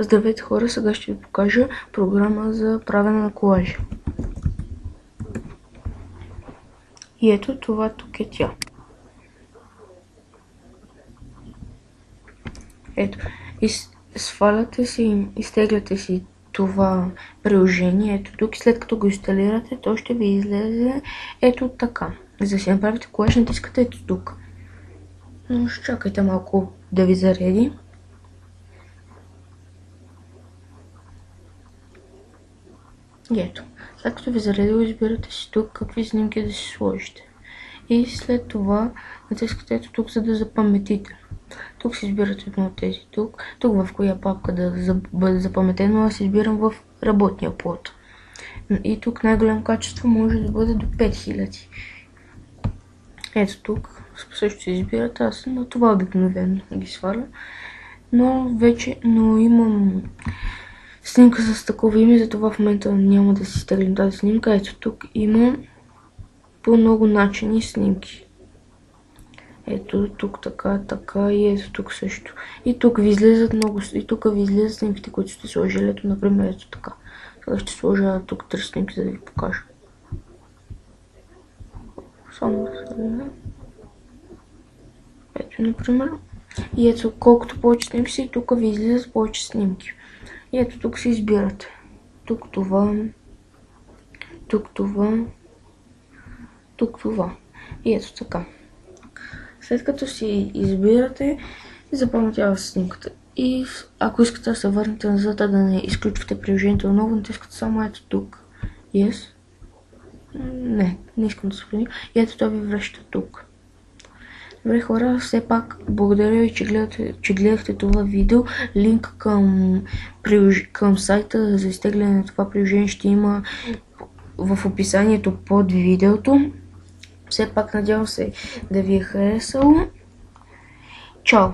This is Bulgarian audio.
Здравейте хора, сега ще ви покажа програма за правене на колажи. И ето това тук е тя. Ето, сваляте си, изтегляте си това приложение, ето тук, след като го инсталирате, то ще ви излезе ето така. За да си направите колаж, натискате ето тук. Но ще чакайте малко да ви зареди. И ето, след като ви заредило, избирате си тук какви снимки да си сложите. И след това натискате ето тук, за да запаметите. Тук си избирате едно от тези тук. Тук в коя папка да бъде запаметено, аз избирам в работния плод. И тук най-голямо качество може да бъде до 5000. Ето тук също се избират, аз на това обикновено ги сваля. Но имам снимка с такова име, затова в момента няма да си стеглим тази снимка. Ето тук има по много начини снимки. Ето тук така и ето тук също. И тук ви излезат снимките, които сте сложили. Ето например ето така. Сега ще сложа тук 3 снимки, за да ви покажа. Само да. Ето например. И ето колкото повече снимки си, тук ви излизат повече снимки. И ето тук си избирате. Тук това. И ето така. След като си избирате, запаметява снимката. И ако искате да се върнете назад, да не изключвате приложението отново, натискате само ето тук. Yes. Не искам да се върна. И ето това ви връща тук. Добре хора, все пак благодаря ви, че гледахте това видео. Линк към сайта за изтегляне на това приложение ще има в описанието под видеото. Все пак надявам се да ви е харесало. Чао!